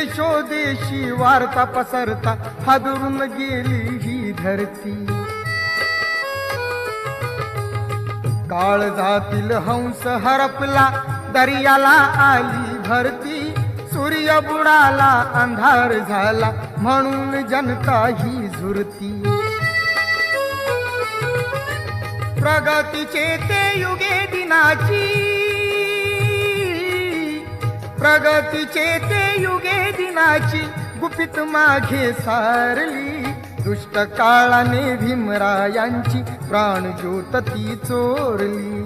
देशोदेशी वार्ता पसरता हादरून गेली ही धरती. काळजातील हंस हरपला दर्याला आली भरती. सूर्य बुडाला अंधार झाला म्हणून जनता ही झुरती. प्रगतीचे ते युगे दिनाची, प्रगतीचे ते युगे दिनाची गुपित मागे सारली. दुष्ट काळाने भीमरायांची प्राणज्योत ती चोरली.